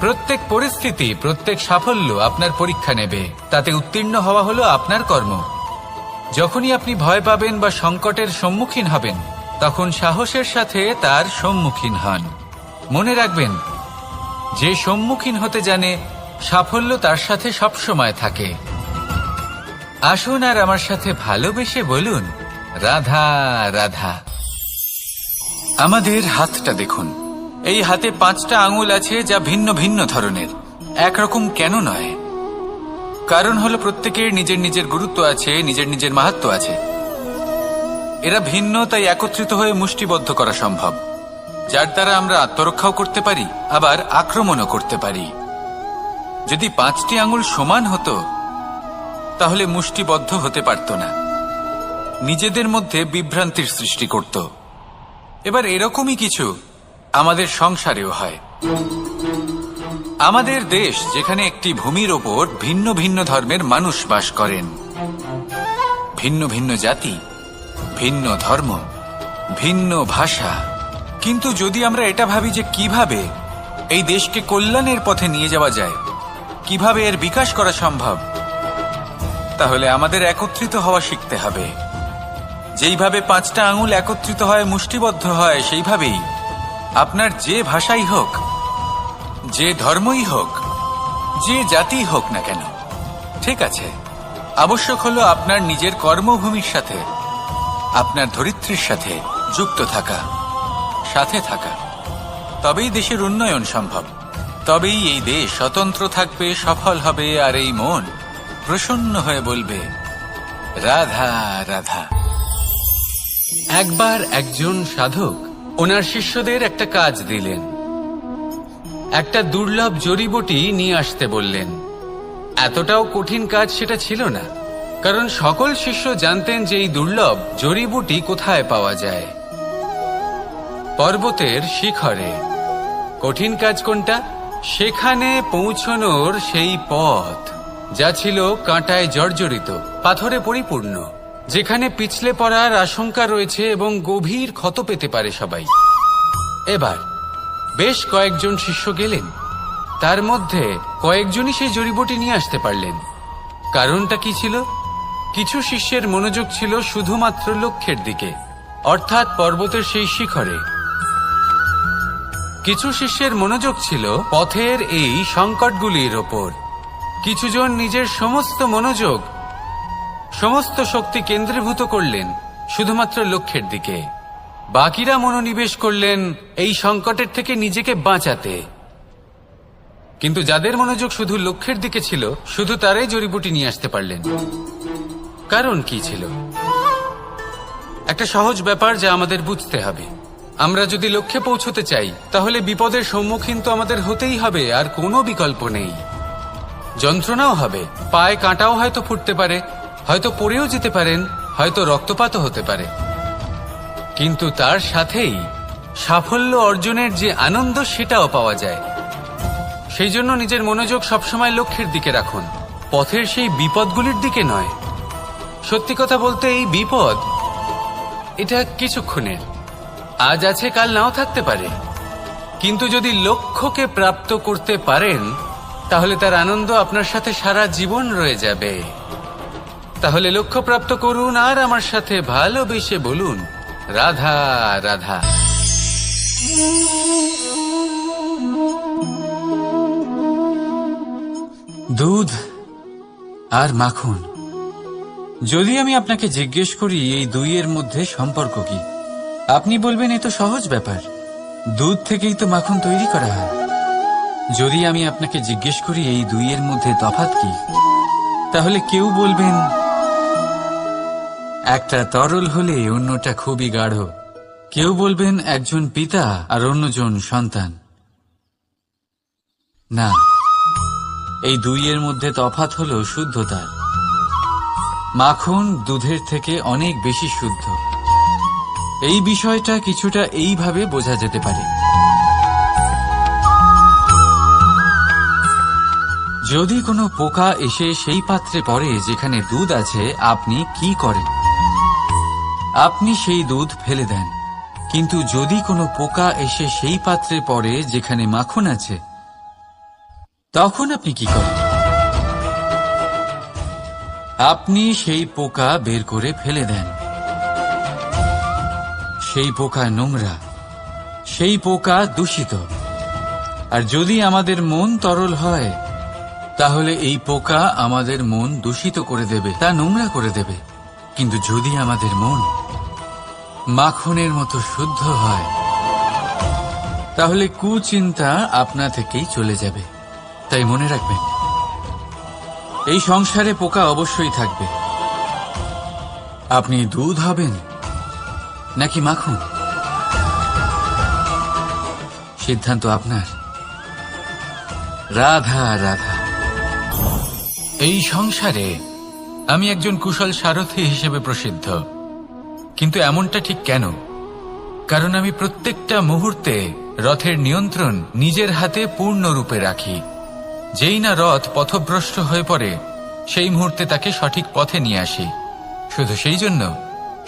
প্রত্যেক পরিস্থিতি, প্রত্যেক সাফল্য আপনার পরীক্ষা নেবে। তাতে উত্তীর্ণ হওয়া হলো আপনার কর্ম। যখনই আপনি ভয় পাবেন বা সংকটের সম্মুখীন হবেন, তখন সাহসের সাথে তার সম্মুখীন হন। মনে রাখবেন, যে সম্মুখীন হতে জানে, সাফল্য তার সাথে সবসময় থাকে। আসুন আর আমার সাথে ভালোবেসে বলুন, রাধা রাধা। আমাদের হাতটা দেখুন। এই হাতে 5টা আঙুল আছে, যা ভিন্ন ভিন্ন ধরনের। একরকম কেন নয়? কারণ হলো প্রত্যেকের নিজের নিজের গুরুত্ব আছে, নিজের নিজের মাহাত্ম্য আছে। এরা ভিন্ন, তাই একত্রিত হয়ে মুষ্টিবদ্ধ করা সম্ভব, যার দ্বারা আমরা আত্মরক্ষাও করতে পারি, আবার আক্রমণও করতে পারি। যদি 5টি আঙুল সমান হতো তাহলে মুষ্টিবদ্ধ হতে পারত না, নিজেদের মধ্যে বিভ্রান্তির সৃষ্টি করত। এবার এরকমই কিছু আমাদের সংসারেও হয়। আমাদের দেশ, যেখানে একটি ভূমির ওপর ভিন্ন ভিন্ন ধর্মের মানুষ বাস করেন, ভিন্ন ভিন্ন জাতি, ভিন্ন ধর্ম, ভিন্ন ভাষা। কিন্তু যদি আমরা এটা ভাবি যে কিভাবে এই দেশকে কল্যাণের পথে নিয়ে যাওয়া যায়, কিভাবে এর বিকাশ করা সম্ভব, তাহলে আমাদের একত্রিত হওয়া শিখতে হবে। যেইভাবে 5টা আঙুল একত্রিত হয়, মুষ্টিবদ্ধ হয়, সেইভাবেই আপনার যে ভাষাই হোক, যে ধর্মই হোক, যে জাতি হোক না কেন, ঠিক আছে, আবশ্যক হলো আপনার নিজের কর্মভূমির সাথে, আপনার ধরিত্রীর সাথে যুক্ত থাকা, সাথে থাকা। তবেই দেশের উন্নয়ন সম্ভব, তবেই এই দেশ স্বতন্ত্র থাকবে, সফল হবে, আর এই মন প্রসন্ন হয়ে বলবে রাধা রাধা। একবার একজন সাধক ওনার শিষ্যদের একটা কাজ দিলেন। একটা দুর্লভ জড়িবুটি নিয়ে আসতে বললেন। এতটাও কঠিন কাজ সেটা ছিল না, কারণ সকল শিষ্য জানতেন যে এই দুর্লভ জড়িবুটি কোথায় পাওয়া যায়। পর্বতের শিখরে। কঠিন কাজ কোনটা? সেখানে পৌঁছনোর সেই পথ, যা ছিল কাঁটায় জর্জরিত, পাথরে পরিপূর্ণ, যেখানে পিছলে পড়ার আশঙ্কা রয়েছে এবং গভীর ক্ষত পেতে পারে সবাই। এবার বেশ কয়েকজন শিষ্য গেলেন, তার মধ্যে কয়েকজনই সেই জড়িবুটি নিয়ে আসতে পারলেন। কারণটা কি ছিল? কিছু শিষ্যের মনোযোগ ছিল শুধুমাত্র লক্ষ্যের দিকে, অর্থাৎ পর্বতের সেই শিখরে। কিছু শিষ্যের মনোযোগ ছিল পথের এই সংকটগুলির ওপর। কিছুজন নিজের সমস্ত মনোযোগ, সমস্ত শক্তি কেন্দ্রীভূত করলেন শুধুমাত্র লক্ষ্যের দিকে। বাকিরা মনোনিবেশ করলেন এই সংকটের থেকে নিজেকে বাঁচাতে। কিন্তু যাদের মনোযোগ শুধু লক্ষ্যের দিকে ছিল, শুধু তারাই জড়িবুটি নিয়ে আসতে পারলেন। কারণ কি ছিল? একটা সহজ ব্যাপার যা আমাদের বুঝতে হবে। আমরা যদি লক্ষ্যে পৌঁছতে চাই, তাহলে বিপদের সম্মুখীন তো আমাদের হতেই হবে, আর কোনো বিকল্প নেই। যন্ত্রণাও হবে, পায়ে কাঁটাও হয়তো ফুটতে পারে, হয়তো পড়েও যেতে পারেন, হয়তো রক্তপাতও হতে পারে। কিন্তু তার সাথেই সাফল্য অর্জনের যে আনন্দ, সেটাও পাওয়া যায়। সেই জন্য নিজের মনোযোগ সবসময় লক্ষ্যের দিকে রাখুন, পথের সেই বিপদগুলির দিকে নয়। সত্যি কথা বলতে, এই বিপদ এটা কিছুক্ষণের, আজ আছে কাল নাও থাকতে পারে। কিন্তু যদি লক্ষ্যকে প্রাপ্ত করতে পারেন, তাহলে তার আনন্দ আপনার সাথে সারা জীবন রয়ে যাবে। তাহলে লক্ষ্য প্রাপ্ত করুন আর আমার সাথে ভালোবেসে বলুন রাধা রাধা। দুধ আর মাখন। যদি আমি আপনাকে জিজ্ঞেস করি এই দুইয়ের মধ্যে সম্পর্ক কি, আপনি বলবেন এ তো সহজ ব্যাপার, দুধ থেকেই তো মাখন তৈরি করা হয়। যদি আমি আপনাকে জিজ্ঞেস করি এই দুইয়ের মধ্যে তফাৎ কি, তাহলে কেউ বলবেন একটা তরল হলে অন্যটা খুবই গাঢ়। কেউ বলবেন একজন পিতা আর অন্যজন সন্তান। না, এই দুইয়ের মধ্যে তফাৎ হলো শুদ্ধতার। মাখন দুধের থেকে অনেক বেশি শুদ্ধ। এই বিষয়টা কিছুটা এইভাবে বোঝা যেতে পারে। যদি কোনো পোকা এসে সেই পাত্রে পড়ে যেখানে দুধ আছে, আপনি কি করেন? আপনি সেই দুধ ফেলে দেন। কিন্তু যদি কোনো পোকা এসে সেই পাত্রে পড়ে যেখানে মাখন আছে, তখন আপনি কি করেন? আপনি সেই পোকা বের করে ফেলে দেন। সেই পোকা নোংরা, সেই পোকা দূষিত। আর যদি আমাদের মন তরল হয়, তাহলে এই পোকা আমাদের মন দূষিত করে দেবে, তা নোংরা করে দেবে। কিন্তু যদি আমাদের মন মাখনের মতো শুদ্ধ হয়, তাহলে কুচিন্তা আপনা থেকেই চলে যাবে। তাই মনে রাখবেন, এই সংসারে পোকা অবশ্যই থাকবে। আপনি দুধ হবেন নাকি মাখন, সিদ্ধান্ত আপনার। রাধা রাধা। এই সংসারে আমি একজন কুশল সারথি হিসেবে প্রসিদ্ধ। কিন্তু এমনটা ঠিক কেন? কারণ আমি প্রত্যেকটা মুহূর্তে রথের নিয়ন্ত্রণ নিজের হাতে পূর্ণরূপে রাখি। যেই না রথ পথভ্রষ্ট হয়ে পড়ে, সেই মুহূর্তে তাকে সঠিক পথে নিয়ে আসি। শুধু সেই জন্য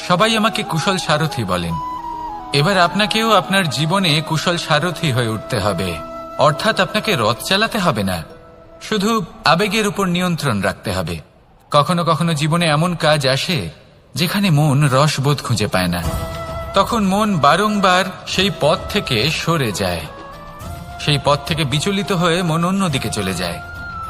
সবাই আমাকে কুশল সারথি বলেন। এবার আপনাকেও আপনার জীবনে কুশল সারথি হয়ে উঠতে হবে। অর্থাৎ আপনাকে রথ চালাতে হবে না, শুধু আবেগের উপর নিয়ন্ত্রণ রাখতে হবে। কখনো কখনো জীবনে এমন কাজ আসে যেখানে মন রসবোধ খুঁজে পায় না, তখন মন বারংবার সেই পথ থেকে সরে যায়, সেই পথ থেকে বিচলিত হয়ে মন অন্যদিকে চলে যায়।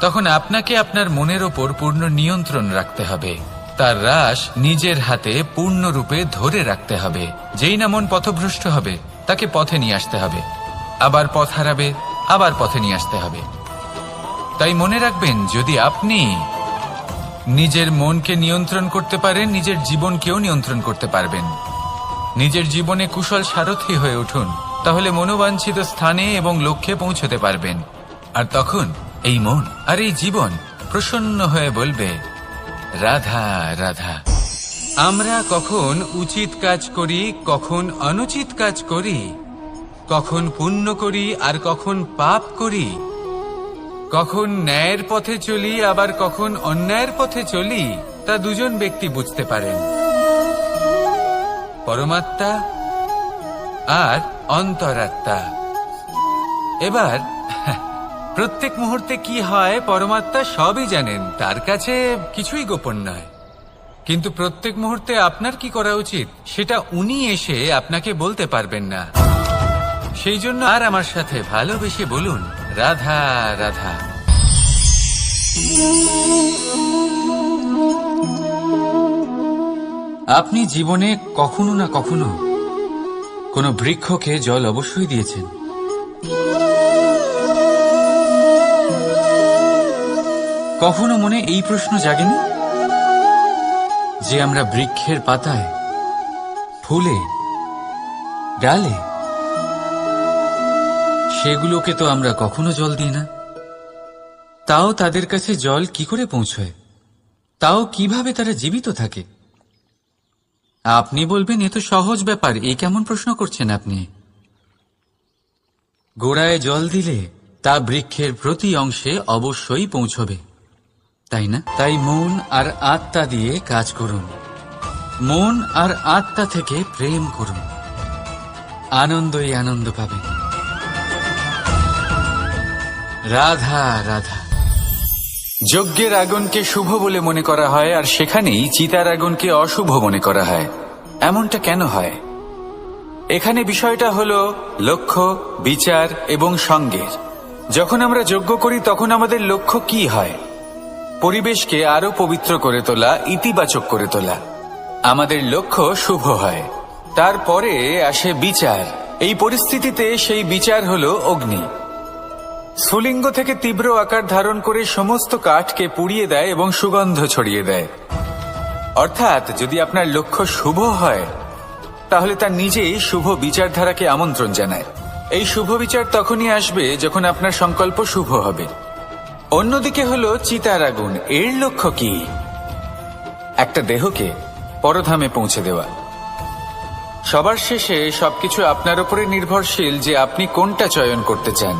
তখন আপনাকে আপনার মনের ওপর পূর্ণ নিয়ন্ত্রণ রাখতে হবে, তার রাশ নিজের হাতে পূর্ণরূপে ধরে রাখতে হবে। যেই না মন পথভ্রষ্ট হবে তাকে পথে নিয়ে আসতে হবে, আবার পথ হারাবে, আবার পথে নিয়ে আসতে হবে। তাই মনে রাখবেন, যদি আপনি নিজের মনকে নিয়ন্ত্রণ করতে পারেন, নিজের জীবনকেও নিয়ন্ত্রণ করতে পারবেন। নিজের জীবনে কুশল সারথি হয়ে উঠুন, তাহলে মনোবাঞ্ছিত স্থানে এবং লক্ষ্যে পৌঁছতে পারবেন। আর তখন এই মন আর এই জীবন প্রসন্ন হয়ে বলবে, রাধা রাধা। আমরা কখন উচিত কাজ করি, কখন অনুচিত কাজ করি, কখন পুণ্য করি আর কখন পাপ করি, কখন ন্যায়ের পথে চলি আবার কখন অন্যায়ের পথে চলি, তা দুজন ব্যক্তি বুঝতে পারেন, পরমাত্মা আর অন্তরাত্মা। এবার প্রত্যেক মুহূর্তে কি হয় পরমাত্মা সবই জানেন, তার কাছে কিছুই গোপন নয়। কিন্তু প্রত্যেক মুহূর্তে আপনার কি করা উচিত সেটা উনি এসে আপনাকে বলতে পারবেন না। সেই জন্য আর আমার সাথে ভালোবেসে বলুন, রাধা রাধা। আপনি জীবনে কখনো না কখনো কোনো বৃক্ষকে জল অবশ্যই দিয়েছেন। কখনো মনে এই প্রশ্ন জাগেনি যে আমরা বৃক্ষের পাতায়, ফুলে, ডালে, সেগুলোকে তো আমরা কখনো জল দিই না, তাও তাদের কাছে জল কি করে পৌঁছয়, তাও কিভাবে তারা জীবিত থাকে? আপনি বলবেন, এ তো সহজ ব্যাপার, এ কেমন প্রশ্ন করছেন আপনি? গোড়ায় জল দিলে তা বৃক্ষের প্রতি অংশে অবশ্যই পৌঁছবে, তাই না? তাই মন আর আত্মা দিয়ে কাজ করুন, মন আর আত্মা থেকে প্রেম করুন, আনন্দই আনন্দ পাবেন। রাধা রাধা। যজ্ঞের আগুনকে শুভ বলে মনে করা হয়, আর সেখানেই চিতার আগুনকে অশুভ মনে করা হয়। এমনটা কেন হয়? এখানে বিষয়টা হলো লক্ষ্য, বিচার এবং সঙ্গের। যখন আমরা যজ্ঞ করি তখন আমাদের লক্ষ্য কি হয়? পরিবেশকে আরো পবিত্র করে তোলা, ইতিবাচক করে তোলা। আমাদের লক্ষ্য শুভ হয়। তারপরে আসে বিচার। এই পরিস্থিতিতে সেই বিচার হলো অগ্নি। স্ফুলিঙ্গ থেকে তীব্র আকার ধারণ করে সমস্ত কাঠকে পুড়িয়ে দেয় এবং সুগন্ধ ছড়িয়ে দেয়। অর্থাৎ যদি আপনার লক্ষ্য শুভ হয় তাহলে তা নিজেই শুভ বিচারধারাকে আমন্ত্রণ জানায়। এই শুভ বিচার তখনই আসবে যখন আপনার সংকল্প শুভ হবে। অন্যদিকে হলো চিতার আগুন। এর লক্ষ্য কি? একটা দেহকে পরধামে পৌঁছে দেওয়া। সবার শেষে সবকিছু আপনার উপরে নির্ভরশীল যে আপনি কোনটা চয়ন করতে চান।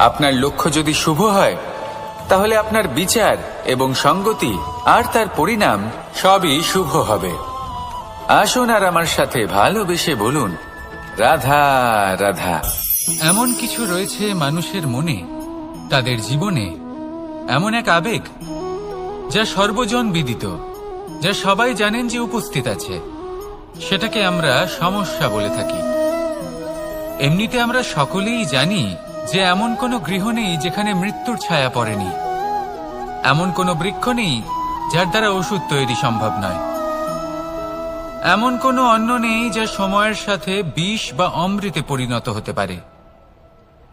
আপনার লক্ষ্য যদি শুভ হয় তাহলে আপনার বিচার এবং সঙ্গতি আর তার পরিণাম সবই শুভ হবে। আসুন আর আমার সাথে ভালোবেসে বলুন, রাধা রাধা। এমন কিছু রয়েছে মানুষের মনে, তাদের জীবনে এমন এক আবেগ যা সর্বজন বিদিত, যা সবাই জানেন যে উপস্থিত আছে। সেটাকে আমরা সমস্যা বলে থাকি। এমনিতে আমরা সকলেই জানি যে এমন কোনো গৃহ নেই যেখানে মৃত্যুর ছায়া পড়েনি, এমন কোনো বৃক্ষ নেই যার দ্বারা ওষুধ তৈরি সম্ভব নয়, এমন কোনো অন্ন নেই যা সময়ের সাথে বিষ বা অমৃতে পরিণত হতে পারে।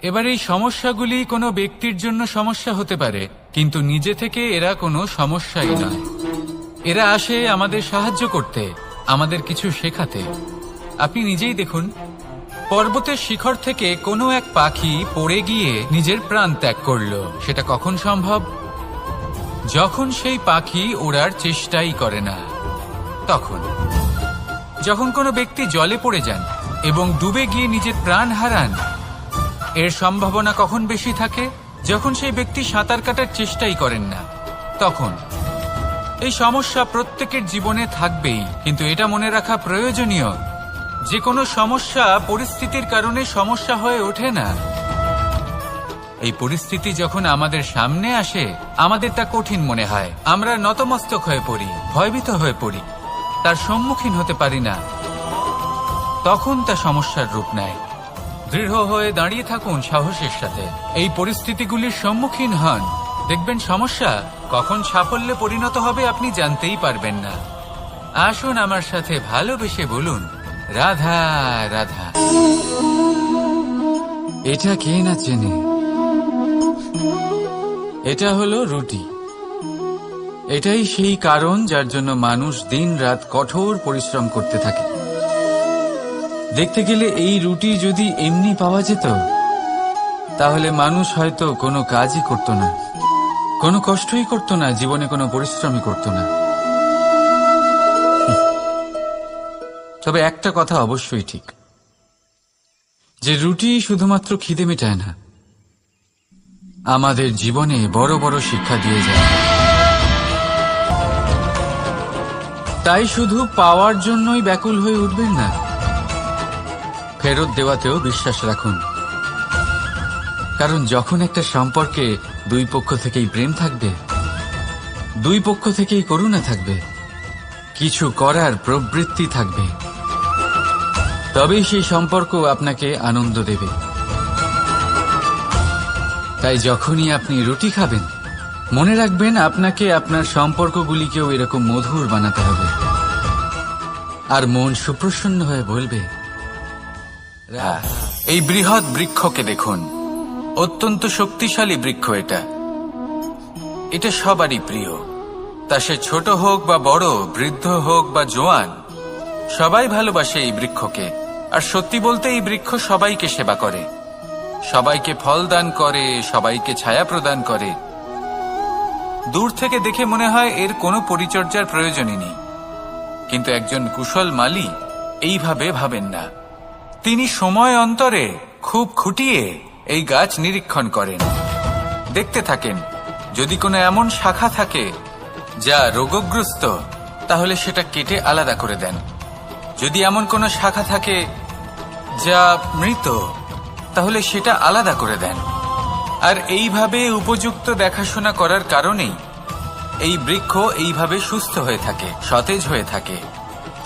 এবার এই সমস্যাগুলি কোনো ব্যক্তির জন্য সমস্যা হতে পারে, কিন্তু নিজে থেকে এরা কোনো সমস্যাই নয়। এরা আসে আমাদের সাহায্য করতে, আমাদের কিছু শেখাতে। আপনি নিজেই দেখুন, পর্বতের শিখর থেকে কোনো এক পাখি পড়ে গিয়ে নিজের প্রাণ ত্যাগ করলো। সেটা কখন সম্ভব? যখন সেই পাখি ওড়ার চেষ্টাই করে না। তখন যখন কোনো ব্যক্তি জলে পড়ে যান এবং ডুবে গিয়ে নিজের প্রাণ হারান, এর সম্ভাবনা কখন বেশি থাকে? যখন সেই ব্যক্তি সাঁতার কাটার চেষ্টাই করেন না। তখন এই সমস্যা প্রত্যেকের জীবনে থাকবেই, কিন্তু এটা মনে রাখা প্রয়োজনীয় যে কোনো সমস্যা পরিস্থিতির কারণে সমস্যা হয়ে ওঠে না। এই পরিস্থিতি যখন আমাদের সামনে আসে আমাদের তা কঠিন মনে হয়, আমরা নতমস্তক হয়ে পড়ি, ভয়ভীত হয়ে পড়ি, তার সম্মুখীন হতে পারি না। তখন তা সমস্যার রূপ নেয়। দৃঢ় হয়ে দাঁড়িয়ে থাকুন সাহসের সাথে, এই পরিস্থিতিগুলির সম্মুখীন হন, দেখবেন সমস্যা কখন সাফল্যে পরিণত হবে আপনি জানতেই পারবেন না। আসুন আমার সাথে ভালোবেসে বলুন, রাধা রাধা। এটা কে না চেনে? এটা হলো রুটি। এটাই সেই কারণ যার জন্য মানুষ দিন রাত কঠোর পরিশ্রম করতে থাকে। দেখতে গেলে এই রুটি যদি এমনি পাওয়া যেত তাহলে মানুষ হয়তো কোনো কাজই করত না, কোনো কষ্টই করত না, জীবনে কোনো পরিশ্রমই করত না। তবে একটা কথা অবশ্যই ঠিক, যে রুটি শুধুমাত্র খিদে মেটায় না, আমাদের জীবনে বড় বড় শিক্ষা দিয়ে যায়। তাই শুধু পাওয়ার জন্যই ব্যাকুল হয়ে উঠবেন না, ফেরত দেওয়াতেও বিশ্বাস রাখুন। কারণ যখন একটা সম্পর্কে দুই পক্ষ থেকেই প্রেম থাকবে, দুই পক্ষ থেকেই করুণা থাকবে, কিছু করার প্রবৃত্তি থাকবে, তবেই সেই সম্পর্ক আপনাকে আনন্দ দেবে। তাই যখনই আপনি রুটি খাবেন মনে রাখবেন আপনাকে আপনার সম্পর্কগুলিকেও এরকম মধুর বানাতে হবে। আর মন সুপ্রসন্ন হয়ে বলবে, এই বৃহৎ বৃক্ষকে দেখুন, অত্যন্ত শক্তিশালী বৃক্ষ। এটা সবারই প্রিয়, তা সে ছোট হোক বা বড়, বৃদ্ধ হোক বা জোয়ান, সবাই ভালোবাসে এই বৃক্ষকে। আর সত্যি বলতে এই বৃক্ষ সবাইকে সেবা করে, সবাইকে ফল দান করে, সবাইকে ছায়া প্রদান করে। দূর থেকে দেখে মনে হয় এর কোনো পরিচর্যার প্রয়োজনই নেই, কিন্তু একজন কুশল মালী এইভাবে ভাবেন না। তিনি সময় অন্তরে খুব খুঁটিয়ে এই গাছ নিরীক্ষণ করেন, দেখতে থাকেন। যদি কোনো এমন শাখা থাকে যা রোগগ্রস্ত, তাহলে সেটা কেটে আলাদা করে দেন। যদি এমন কোনো শাখা থাকে যা মৃত, তাহলে সেটা আলাদা করে দেন। আর এইভাবে উপযুক্ত দেখাশোনা করার কারণেই এই বৃক্ষ এইভাবে সুস্থ হয়ে থাকে, সতেজ হয়ে থাকে,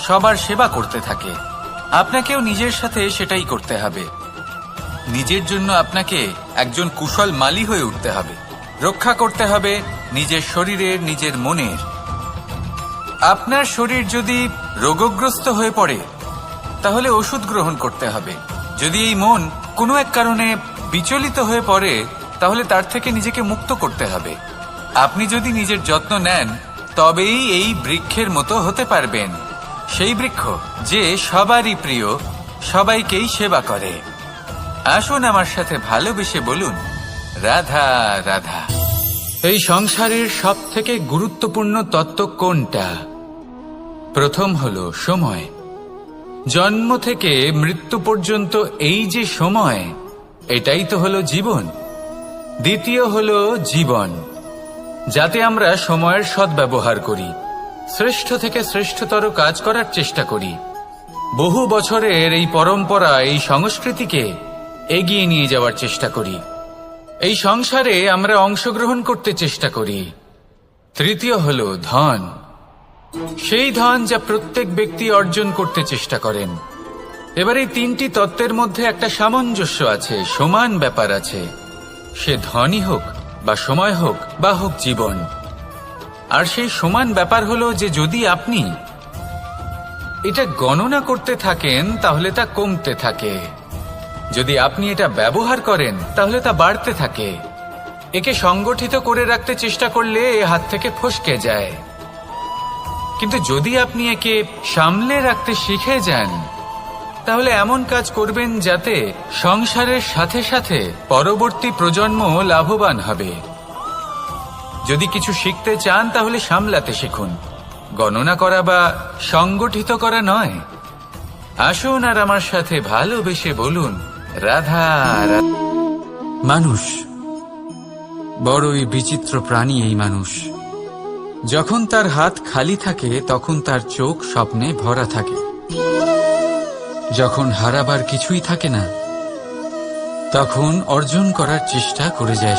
সবার সেবা করতে থাকে। আপনাকেও নিজের সাথে সেটাই করতে হবে। নিজের জন্য আপনাকে একজন কুশল মালী হয়ে উঠতে হবে, রক্ষা করতে হবে নিজের শরীরের, নিজের মনের। আপনার শরীর যদি রোগগ্রস্ত হয়ে পড়ে তাহলে ওষুধ গ্রহণ করতে হবে। যদি এই মন কোনো এক কারণে বিচলিত হয়ে পড়ে তাহলে তার থেকে নিজেকে মুক্ত করতে হবে। আপনি যদি নিজের যত্ন নেন তবেই এই বৃক্ষের মতো হতে পারবেন, সেই বৃক্ষ যে সবারই প্রিয়, সবাইকেই সেবা করে। আসুন আমার সাথে ভালোবেসে বলুন, রাধা রাধা। এই সংসারের সব থেকে গুরুত্বপূর্ণ তত্ত্ব কোনটা? প্রথম হলো সময়। জন্ম থেকে মৃত্যু পর্যন্ত এই যে সময়, এটাই তো হলো জীবন। দ্বিতীয় হলো জীবন, যাতে আমরা সময়ের সদ্ব্যবহার করি, শ্রেষ্ঠ থেকে শ্রেষ্ঠতর কাজ করার চেষ্টা করি। বহু বছরের এই পরম্পরা, এই সংস্কৃতিকে এগিয়ে নিয়ে যাওয়ার চেষ্টা করি। এই সংসারে আমরা অংশগ্রহণ করতে চেষ্টা করি। তৃতীয় হলো ধন, সেই ধন যা প্রত্যেক ব্যক্তি অর্জন করতে চেষ্টা করেন। এবার এই তিনটি তত্ত্বের মধ্যে একটা সামঞ্জস্য আছে, সমান ব্যাপার আছে। সে ধনই হোক বা সময় হোক বা হোক জীবন। আর সেই সমান ব্যাপার হলো যে যদি আপনি এটা গণনা করতে থাকেন তাহলে তা কমতে থাকে, যদি আপনি এটা ব্যবহার করেন তাহলে তা বাড়তে থাকে। একে সংগঠিত করে রাখতে চেষ্টা করলে এ হাত থেকে ফসকে যায়, কিন্তু যদি আপনি একে সামলে রাখতে শিখে যান তাহলে এমন কাজ করবেন যাতে সংসারের সাথে সাথে পরবর্তী প্রজন্ম লাভবান হবে। যদি কিছু শিখতে চান তাহলে সামলাতে শিখুন, গণনা করা বা সংগঠিত করা নয়। আসুন আর আমার সাথে ভালোবেসে বলুন, রাধা রাধা। মানুষ বড়ই বিচিত্র প্রাণী। এই মানুষ যখন তার হাত খালি থাকে তখন তার চোখ স্বপ্নে ভরা থাকে। যখন হারাবার কিছুই থাকে না তখন অর্জন করার চেষ্টা করে যায়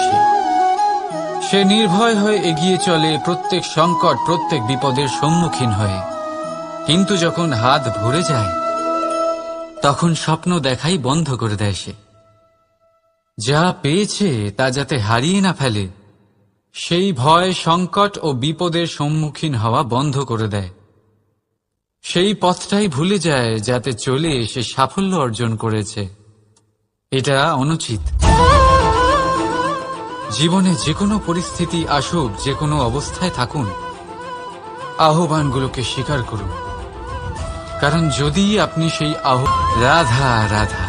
সে নির্ভয় হয়ে এগিয়ে চলে প্রত্যেক সংকট, প্রত্যেক বিপদের সম্মুখীন হয়ে। কিন্তু যখন হাত ভরে যায় তখন স্বপ্ন দেখাই বন্ধ করে দেয় সে। যা পেয়েছে তা যাতে হারিয়ে না ফেলে সেই ভয়, সংকট ও বিপদের সম্মুখীন হওয়া বন্ধ করে দেয়। সেই পথটাই ভুলে যায় যাতে চলে সে সাফল্য অর্জন করেছে। এটা অনুচিত। জীবনে যে কোনো পরিস্থিতি আসুক, যে কোনো অবস্থায় থাকুন, আহ্বানগুলোকে স্বীকার করুন। কারণ যদি আপনি সেই রাধা রাধা